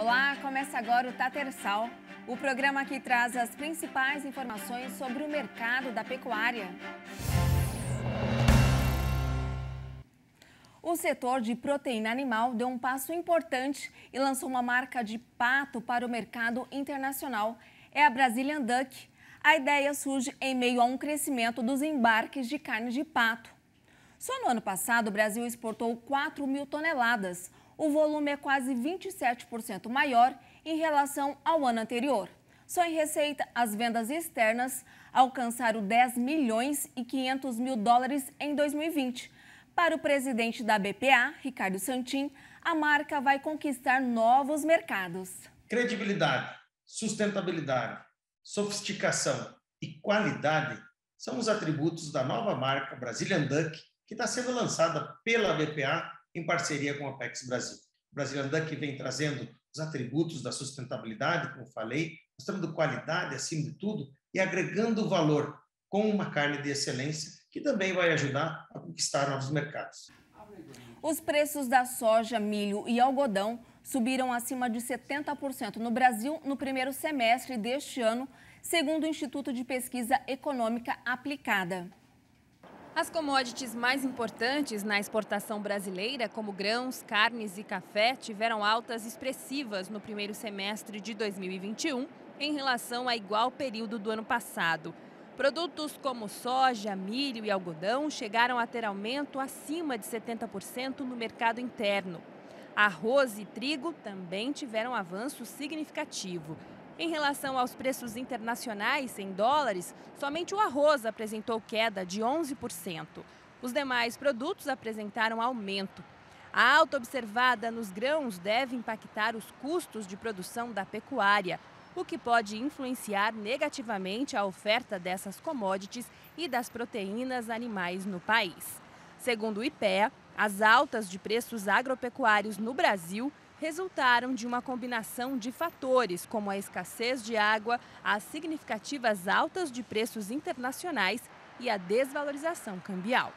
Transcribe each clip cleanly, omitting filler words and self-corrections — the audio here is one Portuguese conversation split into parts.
Olá, começa agora o Tatersal, o programa que traz as principais informações sobre o mercado da pecuária. O setor de proteína animal deu um passo importante e lançou uma marca de pato para o mercado internacional. É a Brazilian Duck. A ideia surge em meio a um crescimento dos embarques de carne de pato. Só no ano passado, o Brasil exportou 4 mil toneladas. O volume é quase 27% maior em relação ao ano anterior. Só em receita, as vendas externas alcançaram 10 milhões e 500 mil dólares em 2020. Para o presidente da BPA, Ricardo Santin, a marca vai conquistar novos mercados. Credibilidade, sustentabilidade, sofisticação e qualidade são os atributos da nova marca Brazilian Duck, que está sendo lançada pela BPA em parceria com a Apex Brasil. O Brazilian Duck vem trazendo os atributos da sustentabilidade, como falei, mostrando qualidade acima de tudo e agregando valor com uma carne de excelência que também vai ajudar a conquistar novos mercados. Os preços da soja, milho e algodão subiram acima de 70% no Brasil no primeiro semestre deste ano, segundo o Instituto de Pesquisa Econômica Aplicada. As commodities mais importantes na exportação brasileira, como grãos, carnes e café, tiveram altas expressivas no primeiro semestre de 2021 em relação a igual período do ano passado. Produtos como soja, milho e algodão chegaram a ter aumento acima de 70% no mercado interno. Arroz e trigo também tiveram avanço significativo. Em relação aos preços internacionais em dólares, somente o arroz apresentou queda de 11%. Os demais produtos apresentaram aumento. A alta observada nos grãos deve impactar os custos de produção da pecuária, o que pode influenciar negativamente a oferta dessas commodities e das proteínas animais no país. Segundo o IPEA, as altas de preços agropecuários no Brasil resultaram de uma combinação de fatores, como a escassez de água, as significativas altas de preços internacionais e a desvalorização cambial.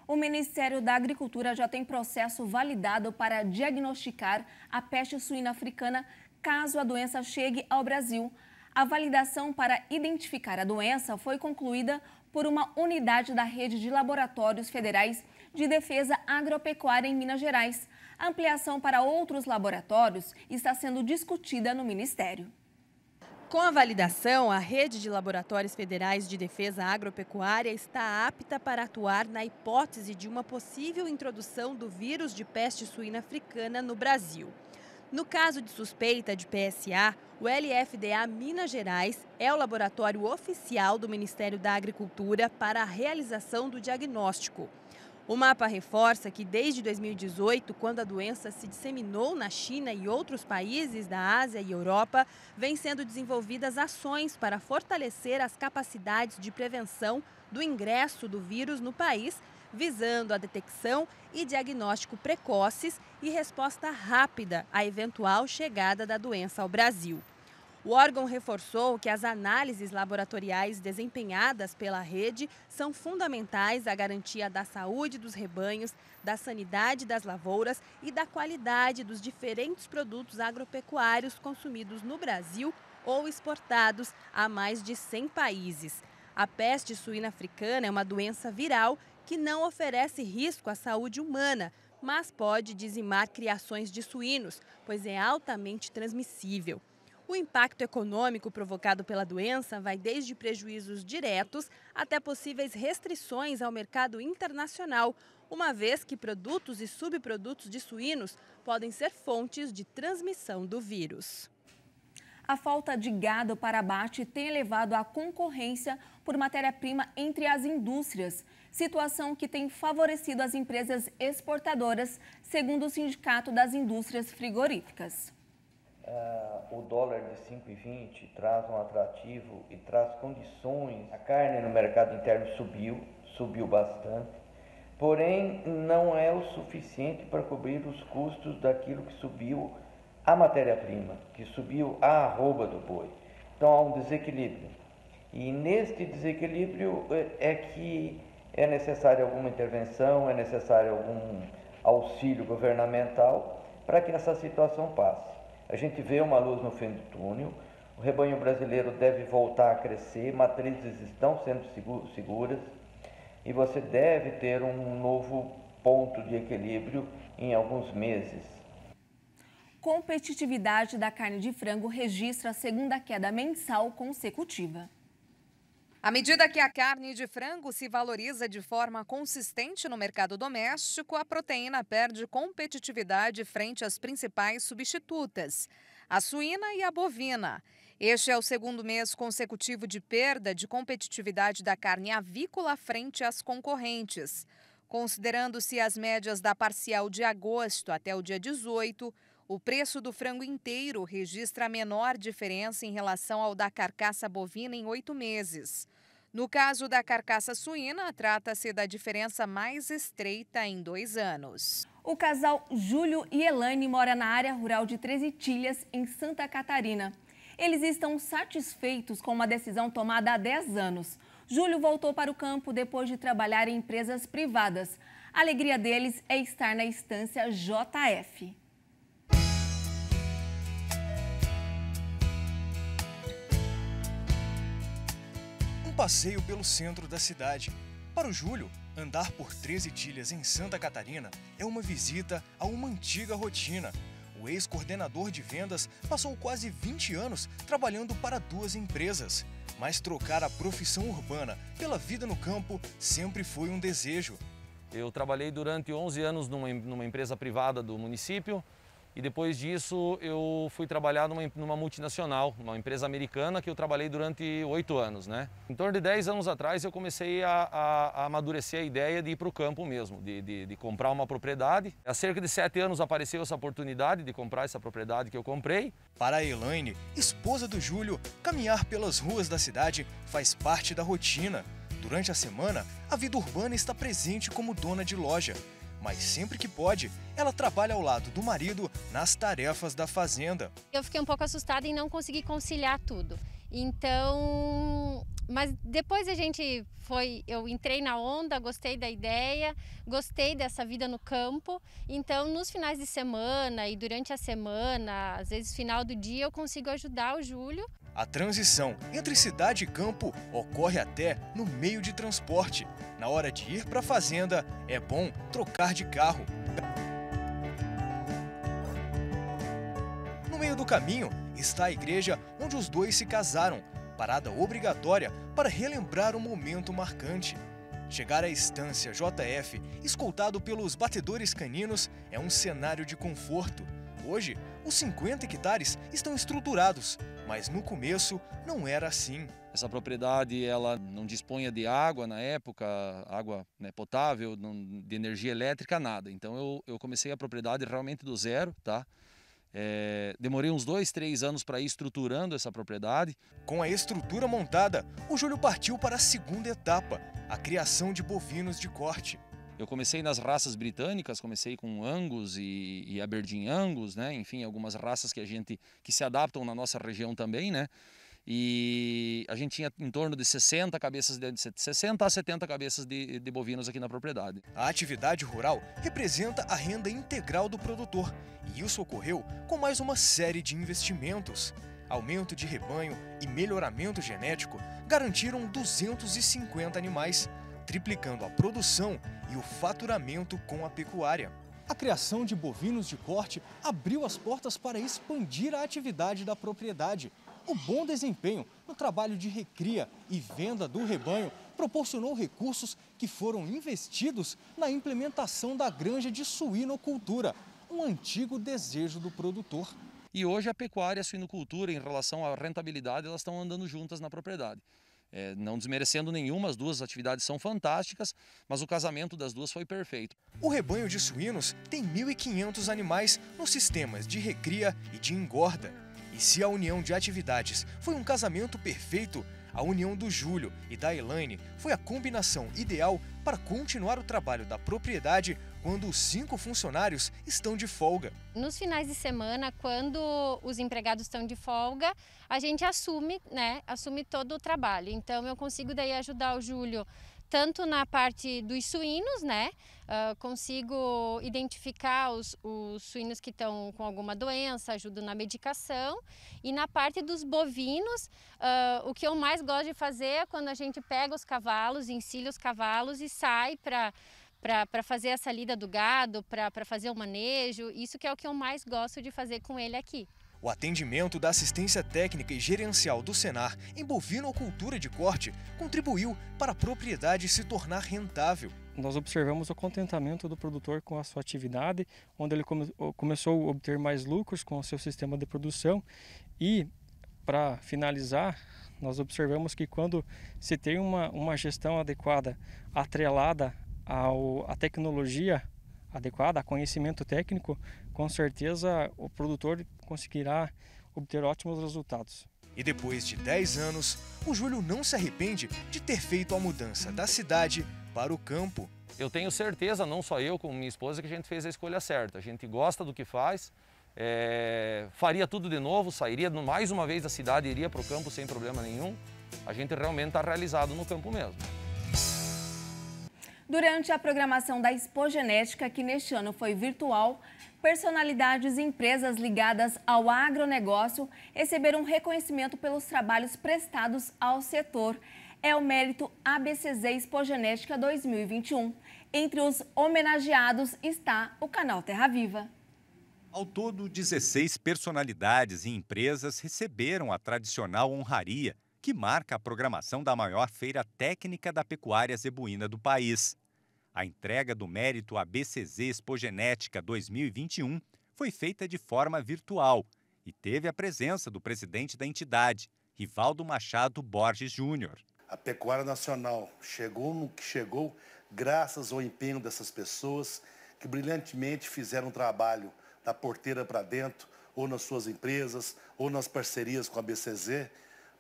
O Ministério da Agricultura já tem processo validado para diagnosticar a peste suína africana caso a doença chegue ao Brasil. A validação para identificar a doença foi concluída por uma unidade da rede de laboratórios federais de defesa agropecuária em Minas Gerais. A ampliação para outros laboratórios está sendo discutida no Ministério. Com a validação, a rede de laboratórios federais de defesa agropecuária está apta para atuar na hipótese de uma possível introdução do vírus de peste suína africana no Brasil. No caso de suspeita de PSA, o LFDA Minas Gerais é o laboratório oficial do Ministério da Agricultura para a realização do diagnóstico. O mapa reforça que desde 2018, quando a doença se disseminou na China e outros países da Ásia e Europa, vêm sendo desenvolvidas ações para fortalecer as capacidades de prevenção do ingresso do vírus no país, visando a detecção e diagnóstico precoces e resposta rápida à eventual chegada da doença ao Brasil. O órgão reforçou que as análises laboratoriais desempenhadas pela rede são fundamentais à garantia da saúde dos rebanhos, da sanidade das lavouras e da qualidade dos diferentes produtos agropecuários consumidos no Brasil ou exportados a mais de 100 países. A peste suína africana é uma doença viral que não oferece risco à saúde humana, mas pode dizimar criações de suínos, pois é altamente transmissível. O impacto econômico provocado pela doença vai desde prejuízos diretos até possíveis restrições ao mercado internacional, uma vez que produtos e subprodutos de suínos podem ser fontes de transmissão do vírus. A falta de gado para abate tem elevado a concorrência por matéria-prima entre as indústrias, situação que tem favorecido as empresas exportadoras, segundo o Sindicato das Indústrias Frigoríficas. O dólar de 5,20 traz um atrativo e traz condições. A carne no mercado interno subiu bastante, porém não é o suficiente para cobrir os custos daquilo que subiu a matéria-prima, que subiu a arroba do boi. Então há um desequilíbrio. E neste desequilíbrio é que é necessária alguma intervenção, é necessário algum auxílio governamental para que essa situação passe. A gente vê uma luz no fim do túnel, o rebanho brasileiro deve voltar a crescer, matrizes estão sendo seguras e você deve ter um novo ponto de equilíbrio em alguns meses. Competitividade da carne de frango registra a segunda queda mensal consecutiva. À medida que a carne de frango se valoriza de forma consistente no mercado doméstico, a proteína perde competitividade frente às principais substitutas, a suína e a bovina. Este é o segundo mês consecutivo de perda de competitividade da carne avícola frente às concorrentes. Considerando-se as médias da parcial de agosto até o dia 18, o preço do frango inteiro registra a menor diferença em relação ao da carcaça bovina em 8 meses. No caso da carcaça suína, trata-se da diferença mais estreita em 2 anos. O casal Júlio e Elaine mora na área rural de Três Itilhas, em Santa Catarina. Eles estão satisfeitos com uma decisão tomada há 10 anos. Júlio voltou para o campo depois de trabalhar em empresas privadas. A alegria deles é estar na estância JF. Um passeio pelo centro da cidade. Para o Júlio, andar por Três Itilhas em Santa Catarina é uma visita a uma antiga rotina. O ex-coordenador de vendas passou quase 20 anos trabalhando para 2 empresas. Mas trocar a profissão urbana pela vida no campo sempre foi um desejo. Eu trabalhei durante 11 anos numa empresa privada do município e depois disso eu fui trabalhar numa multinacional, uma empresa americana que eu trabalhei durante 8 anos, né? Em torno de 10 anos atrás eu comecei a amadurecer a ideia de ir para o campo mesmo, de comprar uma propriedade. Há cerca de 7 anos apareceu essa oportunidade de comprar essa propriedade que eu comprei. Para a Elaine, esposa do Júlio, caminhar pelas ruas da cidade faz parte da rotina. Durante a semana, a vida urbana está presente como dona de loja. Mas sempre que pode, ela trabalha ao lado do marido nas tarefas da fazenda. Eu fiquei um pouco assustada em não conseguir conciliar tudo. Então, mas depois eu entrei na onda, gostei da ideia, gostei dessa vida no campo. Então, nos finais de semana e durante a semana, às vezes final do dia, eu consigo ajudar o Júlio. A transição entre cidade e campo ocorre até no meio de transporte. Na hora de ir para a fazenda, é bom trocar de carro. No meio do caminho está a igreja onde os dois se casaram, parada obrigatória para relembrar um momento marcante. Chegar à estância JF, escoltado pelos batedores caninos, é um cenário de conforto. Hoje, os 50 hectares estão estruturados, mas no começo não era assim. Essa propriedade ela não dispunha de água na época, água potável, de energia elétrica, nada. Então eu comecei a propriedade realmente do zero, tá? Demorei uns 2, 3 anos para ir estruturando essa propriedade. Com a estrutura montada, o Júlio partiu para a segunda etapa, a criação de bovinos de corte. Eu comecei nas raças britânicas, comecei com Angus e Aberdeen Angus, né? Enfim, algumas raças que se adaptam na nossa região também, né? E a gente tinha em torno de 60 a 70 cabeças de bovinos aqui na propriedade. A atividade rural representa a renda integral do produtor e isso ocorreu com mais uma série de investimentos. Aumento de rebanho e melhoramento genético garantiram 250 animais, triplicando a produção e o faturamento com a pecuária. A criação de bovinos de corte abriu as portas para expandir a atividade da propriedade. O bom desempenho no trabalho de recria e venda do rebanho proporcionou recursos que foram investidos na implementação da granja de suinocultura, um antigo desejo do produtor. E hoje a pecuária e a suinocultura, em relação à rentabilidade, elas estão andando juntas na propriedade. Não desmerecendo nenhuma, as duas atividades são fantásticas, mas o casamento das duas foi perfeito. O rebanho de suínos tem 1.500 animais nos sistemas de recria e de engorda. E se a união de atividades foi um casamento perfeito, a união do Júlio e da Elaine foi a combinação ideal para continuar o trabalho da propriedade quando os 5 funcionários estão de folga. Nos finais de semana, quando os empregados estão de folga, a gente assume todo o trabalho. Então eu consigo daí ajudar o Júlio tanto na parte dos suínos, né? Consigo identificar os suínos que estão com alguma doença, ajudo na medicação. E na parte dos bovinos, o que eu mais gosto de fazer é quando a gente pega os cavalos, encilha os cavalos e sai para fazer essa lida do gado, para fazer o manejo. Isso que é o que eu mais gosto de fazer com ele aqui. O atendimento da assistência técnica e gerencial do Senar em bovinocultura de corte contribuiu para a propriedade se tornar rentável. Nós observamos o contentamento do produtor com a sua atividade, onde ele começou a obter mais lucros com o seu sistema de produção. E, para finalizar, nós observamos que quando se tem uma gestão adequada, atrelada à tecnologia adequada, a conhecimento técnico, com certeza o produtor conseguirá obter ótimos resultados. E depois de 10 anos, o Júlio não se arrepende de ter feito a mudança da cidade para o campo. Eu tenho certeza, não só eu como minha esposa, que a gente fez a escolha certa. A gente gosta do que faz, faria tudo de novo, sairia mais uma vez da cidade e iria para o campo sem problema nenhum. A gente realmente está realizado no campo mesmo. Durante a programação da Expogenética, que neste ano foi virtual, personalidades e empresas ligadas ao agronegócio receberam reconhecimento pelos trabalhos prestados ao setor. É o mérito ABCZ Expogenética 2021. Entre os homenageados está o canal Terra Viva. Ao todo, 16 personalidades e empresas receberam a tradicional honraria, que marca a programação da maior feira técnica da pecuária zebuína do país. A entrega do mérito ABCZ Expogenética 2021 foi feita de forma virtual e teve a presença do presidente da entidade, Rivaldo Machado Borges Júnior. A pecuária nacional chegou no que chegou graças ao empenho dessas pessoas que brilhantemente fizeram um trabalho da porteira para dentro, ou nas suas empresas, ou nas parcerias com a ABCZ,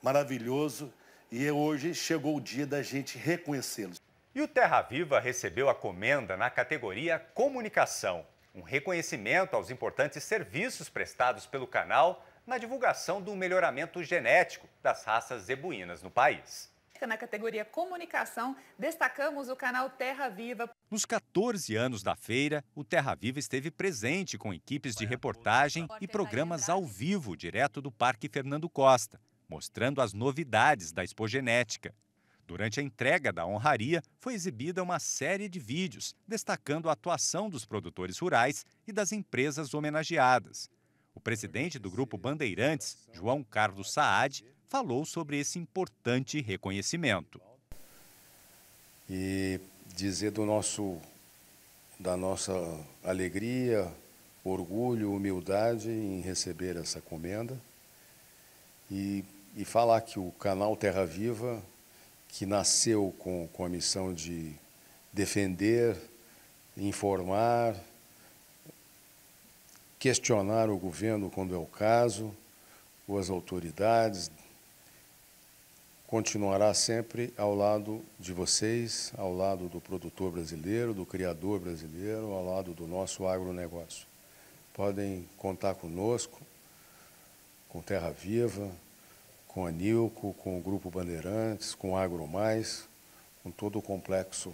maravilhoso, e hoje chegou o dia da gente reconhecê-los. E o Terra Viva recebeu a comenda na categoria Comunicação, um reconhecimento aos importantes serviços prestados pelo canal na divulgação do melhoramento genético das raças zebuínas no país. Na categoria Comunicação, destacamos o canal Terra Viva. Nos 14 anos da feira, o Terra Viva esteve presente com equipes de reportagem e programas ao vivo direto do Parque Fernando Costa, mostrando as novidades da Expogenética. Durante a entrega da honraria, foi exibida uma série de vídeos destacando a atuação dos produtores rurais e das empresas homenageadas. O presidente do Grupo Bandeirantes, João Carlos Saad, falou sobre esse importante reconhecimento. E dizer da nossa alegria, orgulho, humildade em receber essa comenda e falar que o canal Terra Viva, que nasceu com a missão de defender, informar, questionar o governo quando é o caso, ou as autoridades, continuará sempre ao lado de vocês, ao lado do produtor brasileiro, do criador brasileiro, ao lado do nosso agronegócio. Podem contar conosco, com Terra Viva, com a Nilco, com o Grupo Bandeirantes, com Agro Mais, com todo o complexo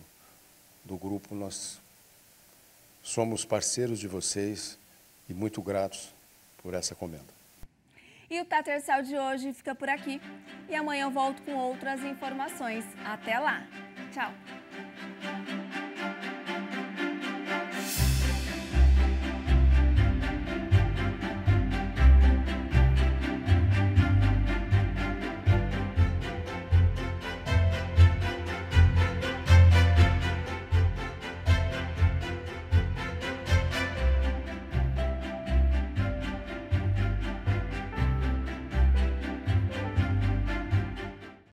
do grupo. Nós somos parceiros de vocês e muito gratos por essa comenda. E o Tatersal de hoje fica por aqui. E amanhã eu volto com outras informações. Até lá. Tchau.